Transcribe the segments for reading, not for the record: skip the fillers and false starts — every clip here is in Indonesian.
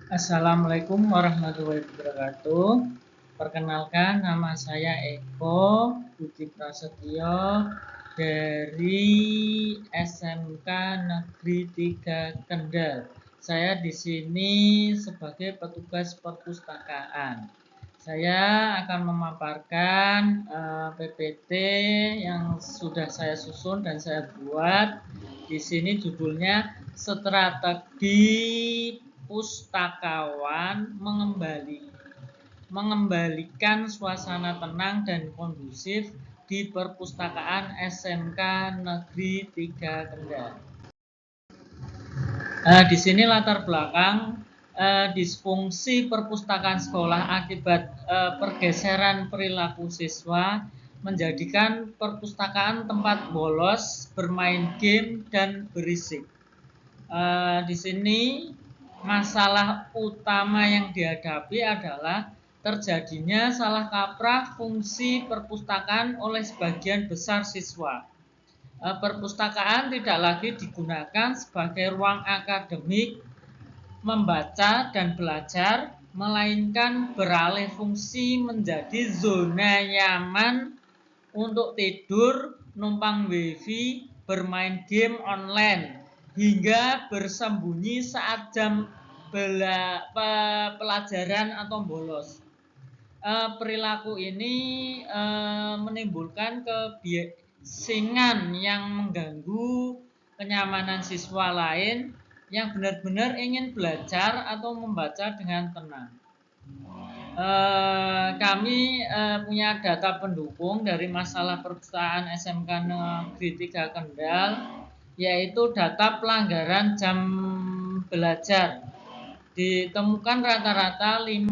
Assalamualaikum warahmatullahi wabarakatuh. Perkenalkan, nama saya Eko Budi Prasetyo dari SMK Negeri 3 Kendal. Saya di sini sebagai petugas perpustakaan. Saya akan memaparkan PPT yang sudah saya susun dan saya buat. Di sini judulnya Strategi Pustakawan mengembalikan suasana tenang dan kondusif di perpustakaan SMK Negeri 3 Kendal. Di sini latar belakang disfungsi perpustakaan sekolah akibat pergeseran perilaku siswa menjadikan perpustakaan tempat bolos, bermain game, dan berisik. Di sini masalah utama yang dihadapi adalah terjadinya salah kaprah fungsi perpustakaan oleh sebagian besar siswa. Perpustakaan tidak lagi digunakan sebagai ruang akademik membaca dan belajar, melainkan beralih fungsi menjadi zona nyaman untuk tidur, numpang wifi, bermain game online, hingga bersembunyi saat jam pelajaran atau bolos. Perilaku ini menimbulkan kebisingan yang mengganggu kenyamanan siswa lain yang benar-benar ingin belajar atau membaca dengan tenang. Kami punya data pendukung dari masalah perpustakaan SMK Negeri 3 Kendal, yaitu data pelanggaran jam belajar. Ditemukan rata-rata 5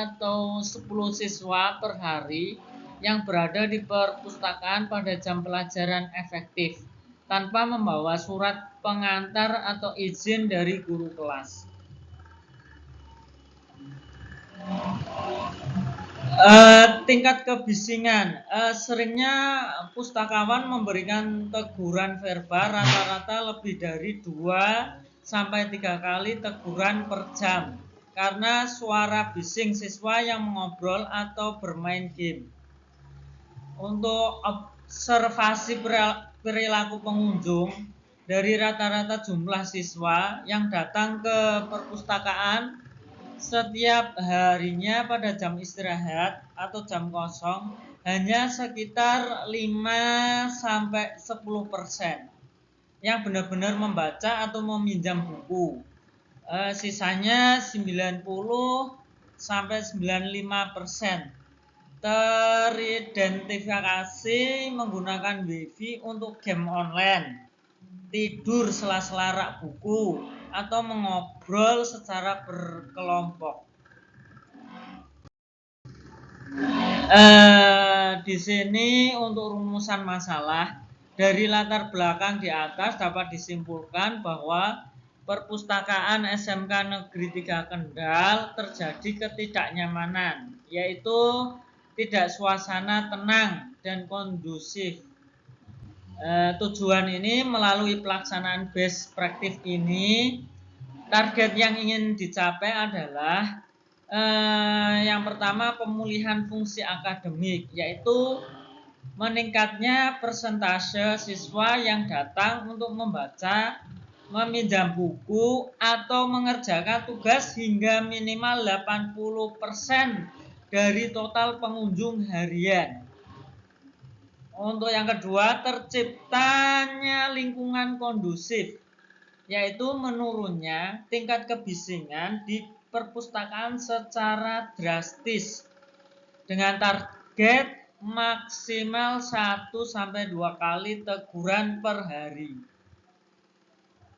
atau 10 siswa per hari yang berada di perpustakaan pada jam pelajaran efektif tanpa membawa surat pengantar atau izin dari guru kelas. Tingkat kebisingan, seringnya pustakawan memberikan teguran verbal rata-rata lebih dari 2 sampai 3 kali teguran per jam karena suara bising siswa yang mengobrol atau bermain game. Untuk observasi perilaku pengunjung, dari rata-rata jumlah siswa yang datang ke perpustakaan setiap harinya pada jam istirahat atau jam kosong hanya sekitar 5 sampai 10% yang benar-benar membaca atau meminjam buku. Sisanya 90 sampai 95% teridentifikasi menggunakan wifi untuk game online, tidur sela-sela rak buku, atau mengobrol secara berkelompok. Di sini untuk rumusan masalah dari latar belakang di atas dapat disimpulkan bahwa perpustakaan SMK Negeri 3 Kendal terjadi ketidaknyamanan, yaitu tidak suasana tenang dan kondusif. Tujuan ini melalui pelaksanaan best practice ini, target yang ingin dicapai adalah yang pertama pemulihan fungsi akademik, yaitu meningkatnya persentase siswa yang datang untuk membaca, meminjam buku, atau mengerjakan tugas hingga minimal 80% dari total pengunjung harian. Untuk yang kedua, terciptanya lingkungan kondusif, yaitu menurunnya tingkat kebisingan di perpustakaan secara drastis dengan target maksimal 1 sampai 2 kali teguran per hari.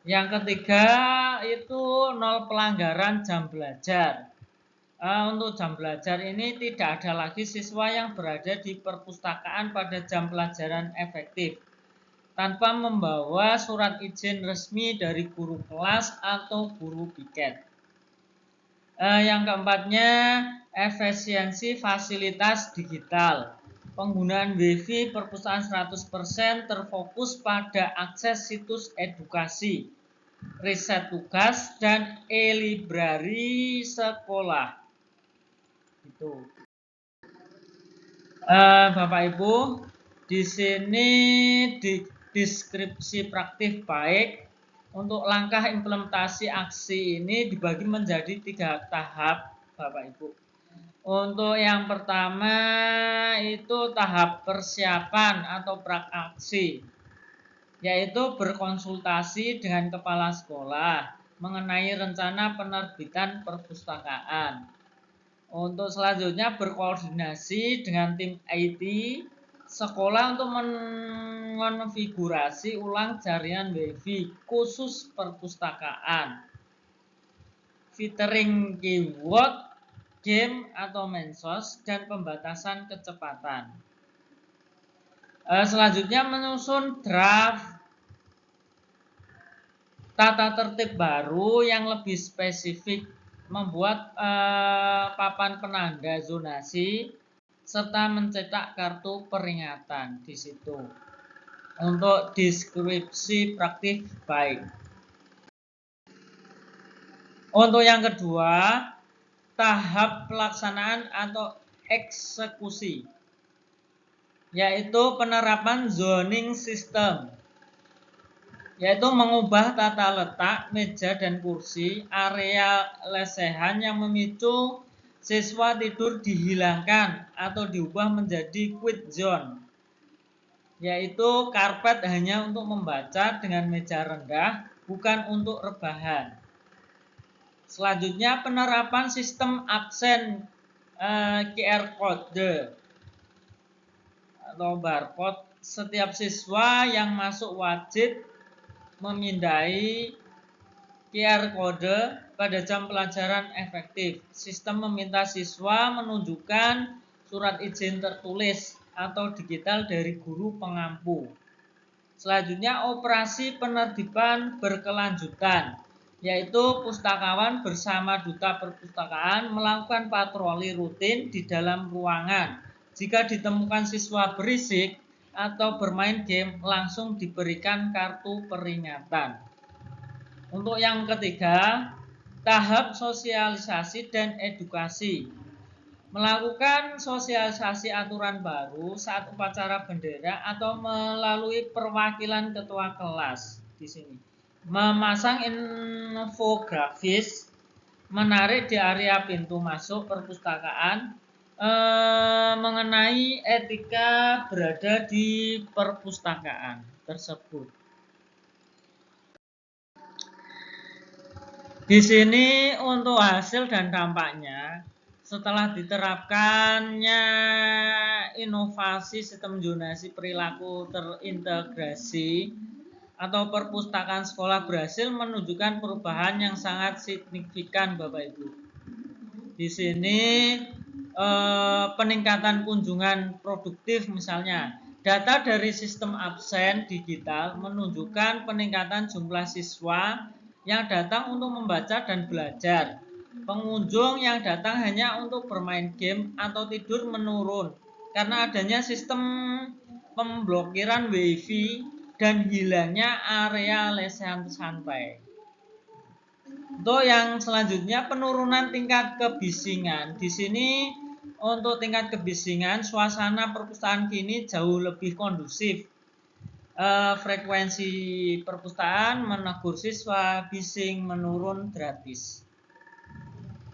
Yang ketiga itu 0 pelanggaran jam belajar. Untuk jam belajar ini tidak ada lagi siswa yang berada di perpustakaan pada jam pelajaran efektif tanpa membawa surat izin resmi dari guru kelas atau guru piket. Yang keempatnya, efisiensi fasilitas digital. Penggunaan wifi perpustakaan 100% terfokus pada akses situs edukasi riset tugas, dan e-library sekolah. Itu. Bapak Ibu, di sini di deskripsi praktik baik untuk langkah implementasi aksi ini dibagi menjadi 3 tahap, Bapak Ibu. Untuk yang pertama itu tahap persiapan atau prasaksi, yaitu berkonsultasi dengan kepala sekolah mengenai rencana penerbitan perpustakaan. Untuk selanjutnya berkoordinasi dengan tim IT sekolah untuk mengonfigurasi ulang jaringan WiFi khusus perpustakaan, filtering keyword, game atau mensos, dan pembatasan kecepatan. Selanjutnya menyusun draft tata tertib baru yang lebih spesifik, membuat papan penanda zonasi serta mencetak kartu peringatan di situ. Untuk deskripsi praktik baik. Untuk yang kedua, tahap pelaksanaan atau eksekusi, yaitu penerapan zoning system, yaitu mengubah tata letak meja dan kursi, area lesehan yang memicu siswa tidur dihilangkan atau diubah menjadi quiet zone, yaitu karpet hanya untuk membaca dengan meja rendah, bukan untuk rebahan. Selanjutnya penerapan sistem absen QR code atau barcode. Setiap siswa yang masuk wajib memindai QR kode pada jam pelajaran efektif. Sistem meminta siswa menunjukkan surat izin tertulis atau digital dari guru pengampu. Selanjutnya operasi penertiban berkelanjutan, yaitu pustakawan bersama duta perpustakaan melakukan patroli rutin di dalam ruangan. Jika ditemukan siswa berisik atau bermain game, langsung diberikan kartu peringatan. Untuk yang ketiga, tahap sosialisasi dan edukasi. Melakukan sosialisasi aturan baru saat upacara bendera atau melalui perwakilan ketua kelas di sini. Memasang infografis menarik di area pintu masuk perpustakaan mengenai etika berada di perpustakaan tersebut. Di sini untuk hasil dan dampaknya, setelah diterapkannya inovasi sistem zonasi perilaku terintegrasi atau perpustakaan sekolah berhasil menunjukkan perubahan yang sangat signifikan, Bapak Ibu. Di sini peningkatan kunjungan produktif misalnya. Data dari sistem absen digital menunjukkan peningkatan jumlah siswa yang datang untuk membaca dan belajar. Pengunjung yang datang hanya untuk bermain game atau tidur menurun karena adanya sistem pemblokiran WiFi dan hilangnya area lesehan santai. Untuk yang selanjutnya penurunan tingkat kebisingan. Di sini untuk tingkat kebisingan, suasana perpustakaan kini jauh lebih kondusif. Frekuensi perpustakaan menegur siswa bising menurun gratis.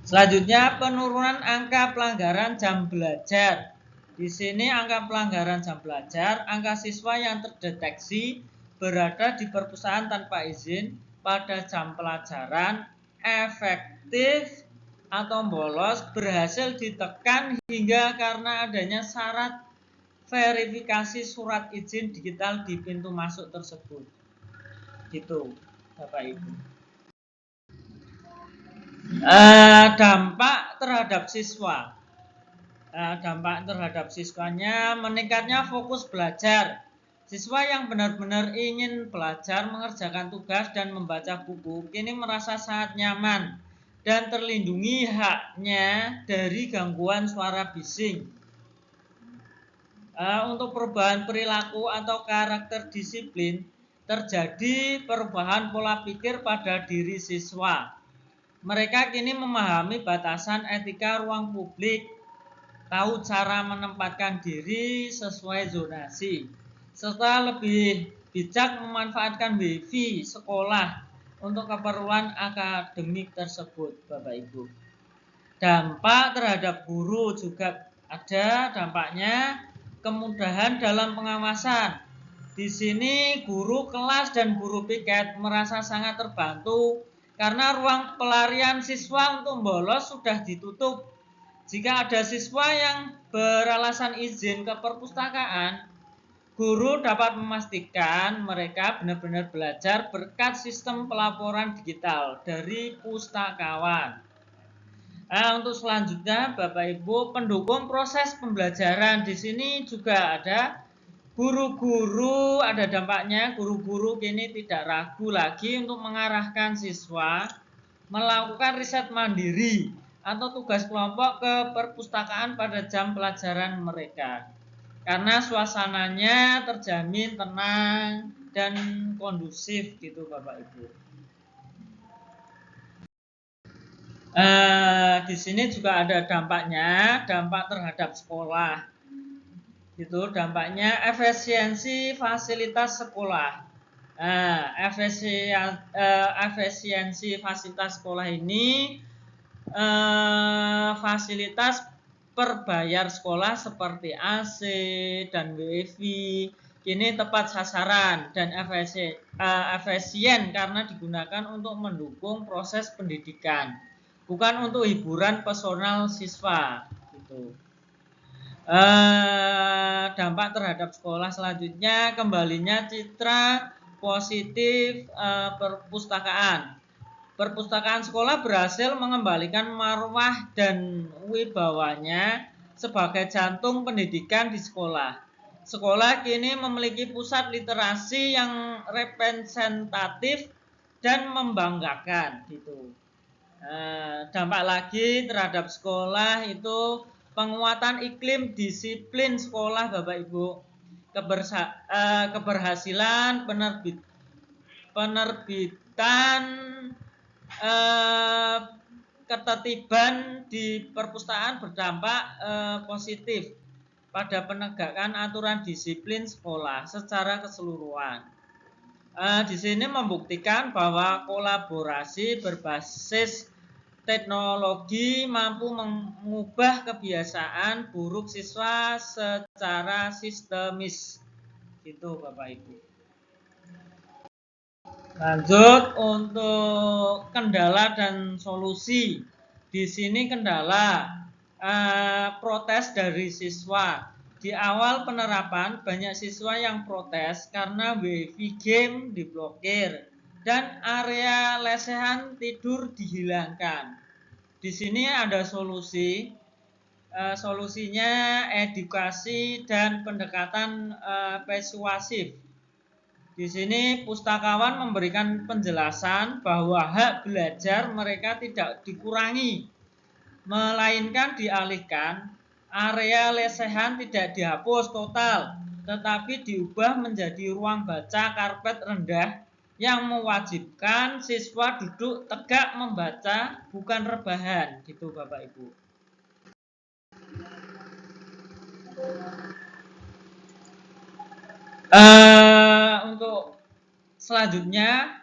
Selanjutnya penurunan angka pelanggaran jam belajar. Di sini angka pelanggaran jam belajar, angka siswa yang terdeteksi berada di perpustakaan tanpa izin pada jam pelajaran efektif atau bolos berhasil ditekan hingga karena adanya syarat verifikasi surat izin digital di pintu masuk tersebut. Gitu, Bapak Ibu. Dampak terhadap siswa. Dampak terhadap siswanya meningkatnya fokus belajar. Siswa yang benar-benar ingin belajar, mengerjakan tugas, dan membaca buku, kini merasa sangat nyaman dan terlindungi haknya dari gangguan suara bising. Untuk perubahan perilaku atau karakter disiplin, terjadi perubahan pola pikir pada diri siswa. Mereka kini memahami batasan etika ruang publik, tahu cara menempatkan diri sesuai zonasi, serta lebih bijak memanfaatkan wifi sekolah untuk keperluan akademik tersebut, Bapak Ibu. Dampak terhadap guru juga ada dampaknya, kemudahan dalam pengawasan. Di sini guru kelas dan guru piket merasa sangat terbantu karena ruang pelarian siswa untuk bolos sudah ditutup. Jika ada siswa yang beralasan izin ke perpustakaan, guru dapat memastikan mereka benar-benar belajar berkat sistem pelaporan digital dari pustakawan. Nah, untuk selanjutnya, Bapak Ibu, pendukung proses pembelajaran di sini juga ada guru-guru, ada dampaknya. Guru-guru kini tidak ragu lagi untuk mengarahkan siswa melakukan riset mandiri atau tugas kelompok ke perpustakaan pada jam pelajaran mereka. Karena suasananya terjamin tenang dan kondusif gitu, Bapak Ibu. Di sini juga ada dampaknya, dampak terhadap sekolah. Itu dampaknya efisiensi fasilitas sekolah. Efisiensi fasilitas sekolah ini fasilitas perbayar sekolah seperti AC dan WiFi kini tepat sasaran dan efisien karena digunakan untuk mendukung proses pendidikan, bukan untuk hiburan personal siswa. Gitu. Dampak terhadap sekolah selanjutnya, kembalinya citra positif perpustakaan. Perpustakaan sekolah berhasil mengembalikan marwah dan wibawanya sebagai jantung pendidikan di sekolah. Sekolah kini memiliki pusat literasi yang representatif dan membanggakan gitu. Dampak lagi terhadap sekolah itu penguatan iklim disiplin sekolah, Bapak Ibu. Keberhasilan penerbitan ketertiban di perpustakaan berdampak positif pada penegakan aturan disiplin sekolah secara keseluruhan. Di sini membuktikan bahwa kolaborasi berbasis teknologi mampu mengubah kebiasaan buruk siswa secara sistemis. Gitu, Bapak Ibu. Lanjut untuk kendala dan solusi. Di sini kendala protes dari siswa. Di awal penerapan banyak siswa yang protes karena wifi game diblokir dan area lesehan tidur dihilangkan. Di sini ada solusi. Solusinya edukasi dan pendekatan persuasif. Di sini pustakawan memberikan penjelasan bahwa hak belajar mereka tidak dikurangi, melainkan dialihkan. Area lesehan tidak dihapus total, tetapi diubah menjadi ruang baca karpet rendah yang mewajibkan siswa duduk tegak membaca, bukan rebahan, gitu Bapak Ibu. Untuk selanjutnya,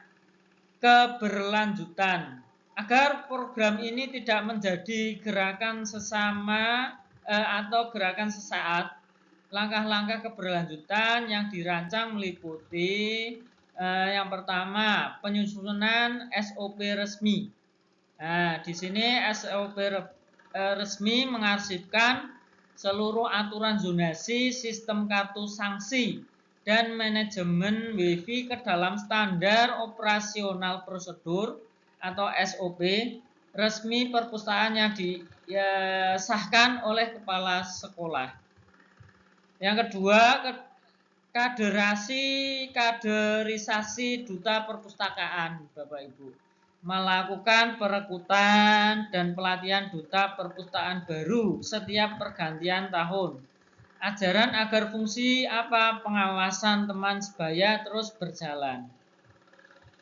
keberlanjutan. Agar program ini tidak menjadi gerakan sesama atau gerakan sesaat, langkah-langkah keberlanjutan yang dirancang meliputi yang pertama, penyusunan SOP resmi. Nah, di sini SOP resmi mengarsipkan seluruh aturan zonasi, sistem kartu sanksi, dan manajemen wifi ke dalam standar operasional prosedur atau SOP resmi perpustakaan yang disahkan oleh kepala sekolah. Yang kedua, kaderisasi duta perpustakaan, Bapak Ibu, melakukan perekrutan dan pelatihan duta perpustakaan baru setiap pergantian tahun. ajaran agar fungsi pengawasan teman sebaya terus berjalan.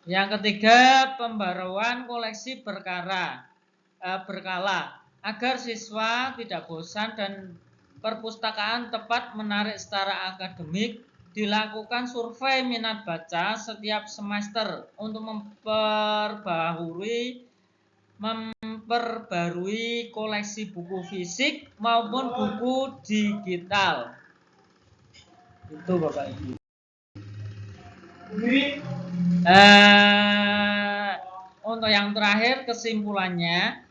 Yang ketiga, pembaruan koleksi berkala agar siswa tidak bosan dan perpustakaan tepat menarik secara akademik. Dilakukan survei minat baca setiap semester untuk memperbarui koleksi buku fisik maupun buku digital. Itu Bapak Ibu. Untuk yang terakhir kesimpulannya,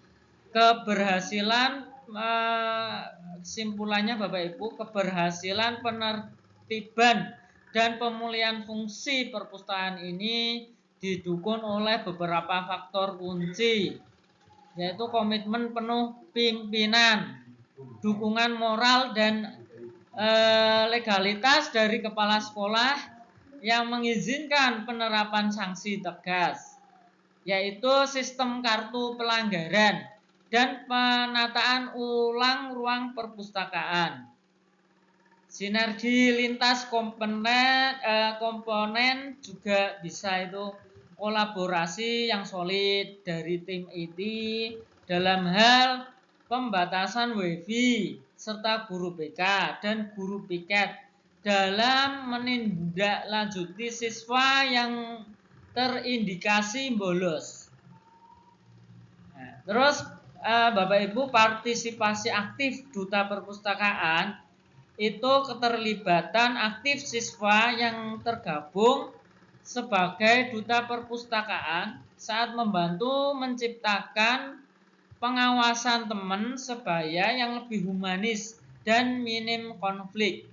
kesimpulannya Bapak Ibu, keberhasilan penertiban dan pemulihan fungsi perpustakaan ini didukung oleh beberapa faktor kunci, yaitu komitmen penuh pimpinan, dukungan moral dan legalitas dari kepala sekolah yang mengizinkan penerapan sanksi tegas, yaitu sistem kartu pelanggaran dan penataan ulang ruang perpustakaan. Sinergi lintas komponen juga bisa itu kolaborasi yang solid dari tim IT dalam hal pembatasan WiFi serta guru BK dan guru piket dalam menindaklanjuti siswa yang terindikasi bolos. Nah, terus Bapak Ibu, partisipasi aktif duta perpustakaan itu keterlibatan aktif siswa yang tergabung sebagai duta perpustakaan saat membantu menciptakan pengawasan teman sebaya yang lebih humanis dan minim konflik.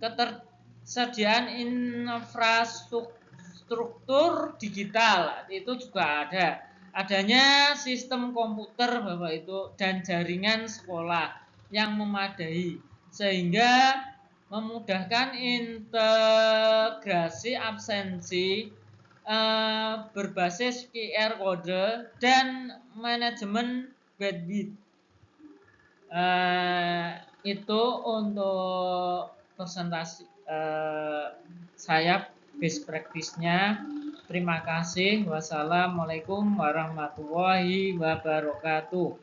Ketersediaan infrastruktur digital itu juga ada. Adanya sistem komputer Bapak itu dan jaringan sekolah yang memadai sehingga memudahkan integrasi absensi berbasis QR kode dan manajemen bandwidth. Itu untuk presentasi saya best practice-nya. Terima kasih. Wassalamualaikum warahmatullahi wabarakatuh.